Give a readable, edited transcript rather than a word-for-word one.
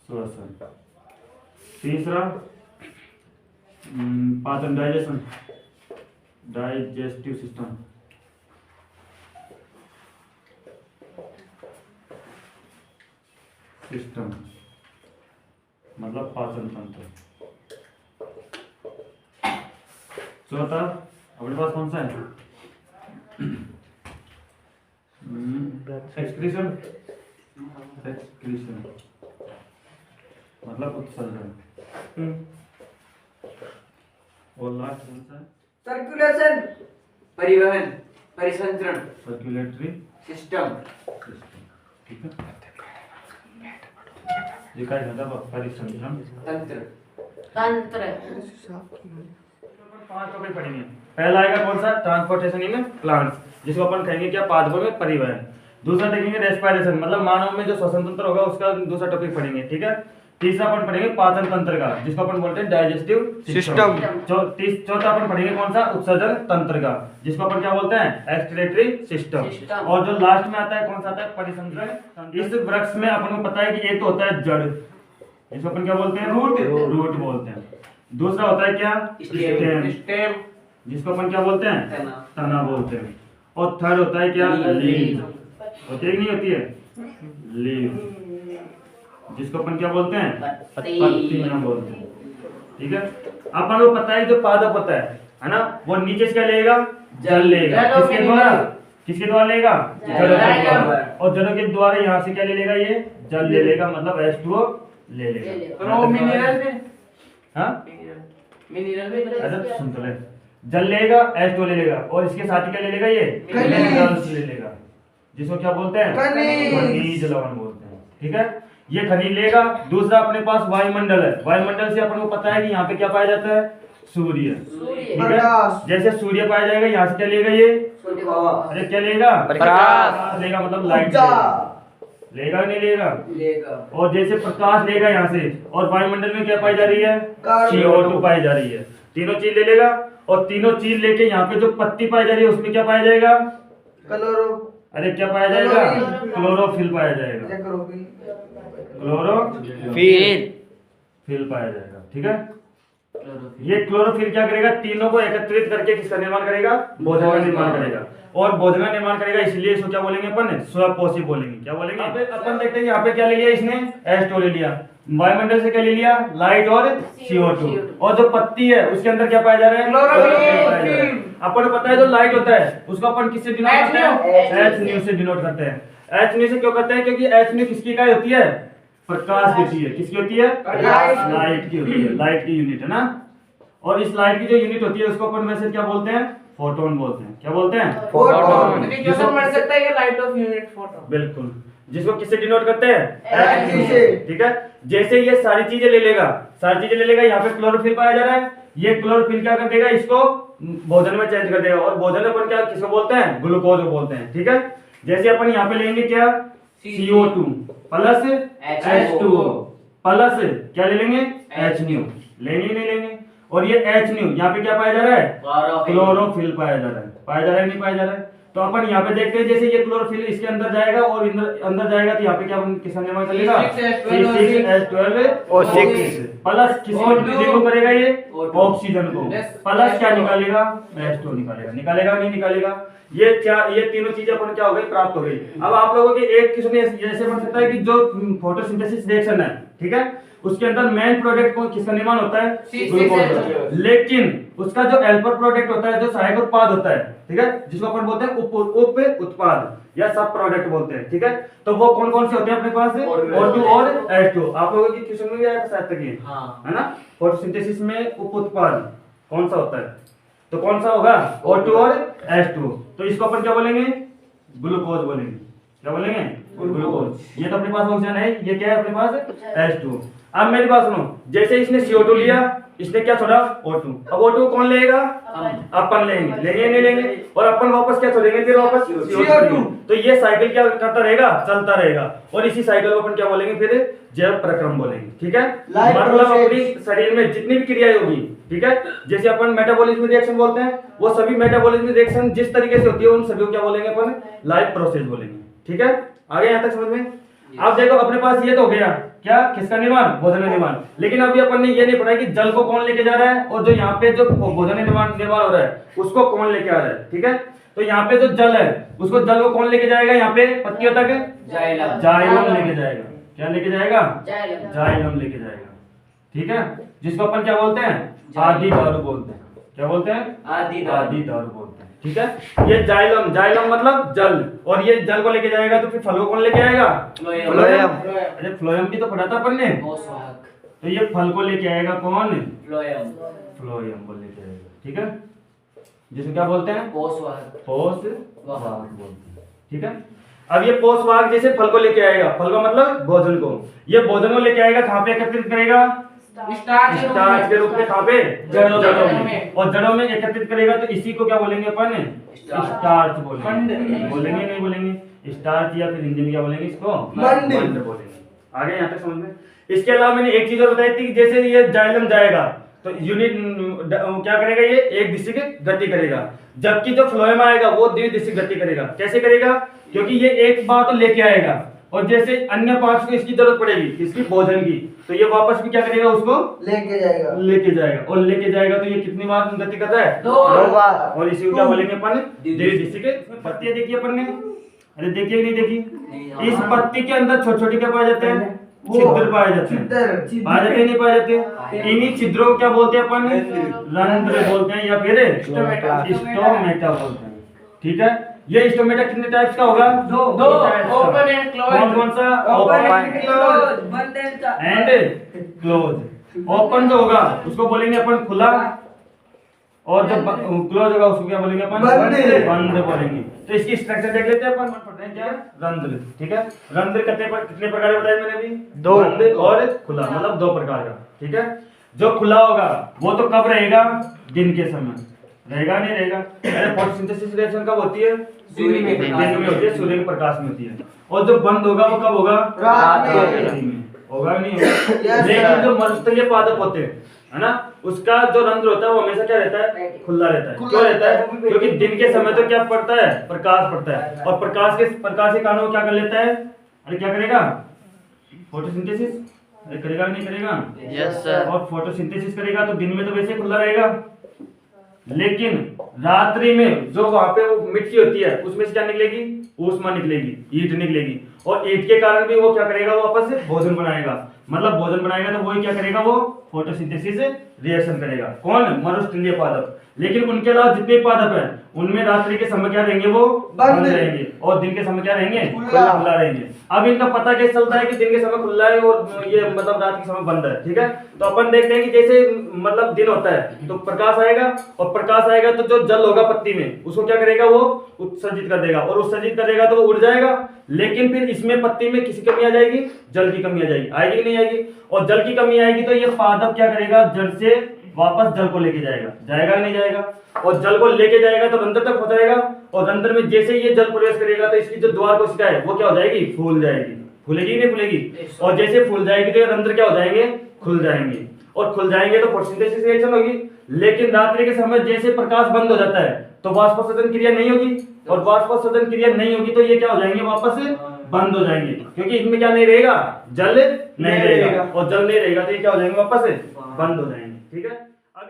श्वसन। तीसरा पाचन, डाइजेशन, डाइजेस्टिव सिस्टम। सिस्टम मतलब पाचन तंत्र। चौथा अपने पास कौन सा है? एक्सक्रीशन, एक्सक्रीशन मतलब उत्सर्जन। और लास्ट कौन सा है? सर्कुलेशन, परिवहन, परिसंचरण, सर्कुलेटरी सिस्टम। ठीक है, ये क्या कहता है? परिसंचरण तंत्र। तंत्र। 5 टॉपिक पढ़ेंगे। पहला आएगा कौन सा? ट्रांसपोर्टेशन इन प्लांट्स, जिसको अपन कहेंगे क्या? पादपों में परिवहन। दूसरा देखेंगे रेस्पिरेशन, मतलब मानव में जो श्वसन तंत्र होगा उसका दूसरा टॉपिक पढ़ेंगे। ठीक है। तीसरा अपन पढ़ेंगे पाचन तंत्र का, जिसको अपन बोलते हैं डाइजेस्टिव सिस्टम। चौथा अपन पढ़ेंगे कौन सा? उत्सर्जन तंत्र का, जिसको अपन क्या बोलते हैं? Excretory system. और जो लास्ट में आता है कौन सा आता है? परिसंचरण। इस वृक्ष में अपन को पता है कि एक तो होता है जड़, इसको अपन क्या बोलते हैं? रूट बोलते हैं। दूसरा होता है क्या? स्टेम, जिसको अपन क्या बोलते हैं? तना बोलते हैं। और थर्ड होता है क्या? लीव। होती है कि नहीं होती है? लीव, जिसको अपन क्या बोलते हैं? पत्तियां बोलते हैं। ठीक है। अपन को पता है जो पादप होता है ना, वो नीचे से क्या लेगा? जल लेगा। किसके द्वारा? किसके द्वारा लेगा? जड़ों के द्वारा। और जड़ों के द्वारा यहाँ से क्या ले लेगा? ये जल ले लेगा, मतलब H2O ले लेगा। और मिनरल में, हाँ मिनरल में अच्छा सुन तो ले, जल लेगा, H2O ले लेगा, और इसके साथ ही क्या ले लेगा? ये मिनरल्स ले लेगा, जिसको क्या बोलते हैं? खनिज लवण बोलते हैं। ठीक है, ये खनिज लेगा। दूसरा अपने पास वायुमंडल है। वायुमंडल से अपन को पता है कि यहाँ पे क्या पाया जाता है? सूर्य। ठीक है, जैसे सूर्य पाया जाएगा, यहाँ से क्या लेगा? ये अरे क्या लेगा? प्रकाश लेगा, मतलब लाइट लेगा नहीं लेगा? और जैसे प्रकाश लेगा यहाँ से, और वायुमंडल में क्या पाई जा रही है? CO2 पाई जा रही है। तीनों चीज ले लेगा, और तीनों चीज लेके यहाँ पे जो पत्ती पाई जा रही है उसमें क्या पाया जाएगा? अरे क्या पाया जाएगा? क्लोरोफिल पाया जाएगा। क्लोरोफिल पाया जाएगा। ठीक है, ये क्लोरोफिल क्या करेगा? तीनों को एकत्रित करके किसका निर्माण करेगा? भोजन का निर्माण करेगा। और भोजन का निर्माण करेगा, इसलिए इसको क्या बोलेंगे अपन? स्वपोषी बोलेंगे। क्या बोलेंगे? अपन देखते हैं यहाँ पे क्या ले लिया इसने? H2O ले लिया। वायुमंडल से क्या ले लिया? लाइट और CO2। और जो पत्ती है उसके अंदर क्या पाया जा रहा है? क्लोरोफिल। अपन को पता है जो लाइट होता है उसको अपन किससे डिनोट करते हैं? H से डिनोट करते हैं। H से क्यों करते हैं? क्योंकि H किसकी इकाई होती है? प्रकाश की होती है। किसकी होती है? लाइट की होती है। लाइट की यूनिट है ना। और इस लाइट की जो यूनिट होती है उसको अपन वैसे क्या बोलते हैं? फोटोन बोलते हैं। क्या बोलते हैं? फोटोन। जिसको मिल सकता है ये लाइट ऑफ यूनिट फोटोन। बिल्कुल, जिसको किससे डिनोट करते हैं? H से। ठीक है, जैसे ये सारी चीजें ले लेगा, यहाँ पे क्लोरोफिल पाया जा रहा है, ये क्लोरोफिल क्या कर देगा? इसको भोजन में चेंज कर देगा। और भोजन में अपन क्या किसको बोलते हैं? ग्लूकोज बोलते हैं। ठीक है, जैसे अपन यहाँ पे लेंगे क्या? CO2 प्लस H2O प्लस क्या ले लेंगे? HNO लेंगे नहीं लेंगे? और ये HNO यहाँ पे क्या पाया जा रहा है? क्लोरोफिल पाया जा रहा है। पाया जा रहा है नहीं पाया जा रहा है? तो अपन यहाँ पे देखते हैं, जैसे ये क्लोरोफिल इसके अंदर जाएगा और अंदर जाएगा, तो यहाँ पे क्या किसका निर्माण करेगा? C6H12O6 प्लस किसको देखो करेगा? ये ऑक्सीजन को। प्लस क्या निकालेगा? H2O निकालेगा नहीं निकालेगा? ये तीनों चीजें अपन क्या हो गई? प्राप्त हो गई। अब आप लोगों के एक किस्म जैसे बन सकता है कि जो फोटोसिंथेसिस रिएक्शन है, ठीक है, उसके अंदर मेन प्रोडक्ट को किसका निर्माण होता है? ग्लूकोज। लेकिन उसका जो हेल्पर प्रोडक्ट होता है, जो सहायक उत्पाद होता है, ठीक है, जिसको अपन बोलते हैं उप उत्पाद या सब प्रोडक्ट बोलते हैं। ठीक है, तो वो कौन कौन से होते हैं अपने पास? O2 और H2। आप लोगों की क्वेश्चन में भी आया शायद तक ये, है ना? फोटोसिंथेसिस में उप उत्पाद कौन सा होता है? तो कौन सा होगा? O2 और H2। तो इसको अपन क्या बोलेंगे? ग्लूकोज बोलेंगे। क्या बोलेंगे? ग्लूकोज। ये तो अपने पास ऑक्सीजन है, ये क्या है अपने पास? H2। अब मेरी बात सुनो, जैसे इसने CO2 लिया, इसने क्या छोड़ा? O2। अब O2 कौन लेगा? अपन लेंगे नहीं लेंगे? और अपन वापस क्या छोड़ेंगे? फिर वापस CO2। तो ये साइकिल क्या करता रहेगा? चलता रहेगा। और इसी साइकिल को अपन क्या बोलेंगे? फिर जैव प्रक्रम बोलेंगे। ठीक है, मतलब अपनी शरीर में जितनी भी क्रियाएं होगी, ठीक है, जैसे अपन मेटाबॉलिज्म रिएक्शन बोलते हैं, वो सभी मेटाबॉलिज्म रिएक्शन जिस तरीके से होती है उन सभी को क्या बोलेंगे? अपन लाइफ प्रोसेस बोलेंगे। ठीक है, आगे यहाँ तक समझ में? अब देखो अपने पास ये तो हो गया क्या, किसका निर्माण, भोजन निर्माण। लेकिन अभी अपन ने ये नहीं पढ़ा कि जल को कौन लेके जा रहा है और जो यहाँ पे जो भोजन निर्माण हो रहा है उसको कौन लेके आ रहा है। ठीक है, तो यहाँ पे जो जल है उसको, जल को कौन लेके जाएगा, यहाँ पे पत्तियों तक जाइलम लेके जाएगा। क्या लेके जाएगा, जाइलम लेके जाएगा। ठीक है, जिसको अपन क्या बोलते हैं, आदि दारू बोलते हैं। क्या बोलते हैं, आदि दारू बोलते हैं। ठीक है, ये जाइलम, जाइलम मतलब जल, और ये जल को लेके जाएगा तो फिर फल को कौन लेके आएगा, फ्लोएम। अरे फ्लोएम भी तो पढ़ा था अपन ने। तो ये फल को लेके आएगा कौन, फ्लोएम को लेके आएगा। ठीक है, जिसे क्या बोलते हैं, पोषवाहक बोलते हैं। ठीक है, अब ये पोषवाहक जैसे फल को लेके आएगा, फल का मतलब भोजन को, ये भोजन को लेके आएगा कहाँ पे एकत्रित करेगा, स्टार्च के रूप में, कहाँ पे, जड़ों में, और जड़ों में एकत्रित करेगा तो इसी को क्या बोलेंगे अपन, स्टार्च बोलेंगे नहीं बोलेंगे स्टार्च, या फिर हिंदी में क्या बोलेंगे इसको, मंड बोलेंगे। आगे यहाँ तक समझ में। इसके अलावा मैंने एक चीज और बताई थी कि जैसे ये जाइलम जाएगा तो यूनिट क्या करेगा, ये एक दिशा गति करेगा, जबकि जो फ्लोएम आएगा वो द्विदिशीय गति करेगा। कैसे करेगा, क्योंकि ये एक बार तो लेके आएगा और जैसे अन्य पार्ट्स को इसकी जरूरत पड़ेगी, इसकी भोजन की, तो ये वापस भी क्या करेगा, उसको लेके जाएगा और लेके जाएगा। तो ये कितनी बार गति कर रहा है, 2 बार। और इसी को क्या बोलेंगे अपन, द्विदिशीय के। पत्तियां देखी अपन ने, अरे देखिए नहीं देखी, इस पत्ती के अंदर छोटे छोटे क्या पाए जाते हैं, छिद्र पाए जाते हैं, पाए जाते नहीं पाए जाते। इन्हीं छिद्रों को क्या बोलते हैं अपन, रंध्र बोलते हैं या फिर स्टोमेटा बोलते हैं। ठीक है, ये स्टोमेटा कितने टाइप्स का होगा, 2 ओपन एंड क्लोज। कौन सा, ओपन एंड क्लोज। ओपन जो होगा उसको बोलेंगे अपन खुला, और जब क्लोज होगा उसको क्या बोलेंगे अपन, बंद बोलेंगे। तो इसकी स्ट्रक्चर देख लेते हैं अपन, पढ़ते हैं क्या, रंध्र। ठीक है, रंध्र कितने प्रकार के बताए मैंने अभी, 2, बंद और खुला, मतलब 2 प्रकार का। ठीक है, जो खुला होगा वो तो कब रहेगा, दिन के समय रहेगा, नहीं रहेगा। अरे फोटोसिंथेसिस रिएक्शन कब होती है, दिन में होती है, सूर्य के प्रकाश में होती है। और जो बंद होगा वो कब होगा, रात में होगा, नहीं होगा। लेकिन जो मरुस्थलीय पादप होते हैं, है ना, उसका जो रंध्र होता है वो हमेशा क्या रहता है, खुला रहता है। क्यों रहता है, क्योंकि दिन के समय तो क्या पड़ता है, प्रकाश पड़ता है, और प्रकाश के कारण वो क्या कर लेता है, अरे क्या करेगा, फोटोसिंथेसिस करेगा, नहीं करेगा, यस सर। और फोटोसिंथेसिस करेगा तो दिन में तो वैसे खुला रहेगा, लेकिन रात्रि में जो वहां पे वो मिट्टी होती है उसमें से क्या निकलेगी, ऊष्मा निकलेगी, हीट निकलेगी, और हीट के कारण भी वो क्या करेगा, वो वापस से भोजन बनाएगा। मतलब भोजन बनाएगा तो वही क्या करेगा, वो फोटोसिंथेसिस रिएक्शन करेगा। कौन, मरुस्थलीय पादप। लेकिन उनके अलावा जितने पादप है उनमें रात्रि के समय क्या रहेंगे, वो बंद रहेंगे, और दिन के समय क्या रहेंगे, खुला रहेंगे। अब इनका पता कैसे चलता है कि दिन के समय खुला है और ये मतलब रात के समय बंद है। ठीक है, तो अपन देखते हैं कि जैसे मतलब दिन होता है तो प्रकाश आएगा, और प्रकाश आएगा तो जो जल होगा पत्ती में उसको क्या करेगा, वो उत्सर्जित कर देगा, और उत्सर्जित करेगा तो वो उड़ जाएगा। लेकिन फिर इसमें पत्ती में किसी कमी आ जाएगी, जल की कमी आ जाएगी, आएगी कि नहीं आएगी। और जल की कमी आएगी तो ये पादप क्या करेगा, जड़ से वापस जल को लेके जाएगा, जाएगा नहीं जाएगा। और जल को लेके जाएगा तो रंध्र तक पहुंचाएगा, और रंध्र में जैसे ये जल प्रवेश करेगा तो इसकी जो द्वार कोशिका है वो क्या हो जाएगी, फूल जाएगी। फूलेगी नहीं फूलेगी, और जैसे फूल जाएगी तो ये रंध्र क्या हो जाएंगे, खुल जाएंगे, और खुल जाएंगे तो फोटोसिंथेसिस रिएक्शन होगी। लेकिन रात्रि के समय जैसे प्रकाश बंद हो जाता है तो वाष्पोत्सर्जन क्रिया नहीं होगी, और वाष्पोत्सर्जन क्रिया नहीं होगी तो ये क्या हो जाएंगे, वापस बंद हो जाएंगे, क्योंकि इनमें क्या नहीं रहेगा, जल नहीं रहेगा, और जल नहीं रहेगा तो ये क्या हो जाएंगे, वापस बंद हो जाएंगे। ठीक है। अब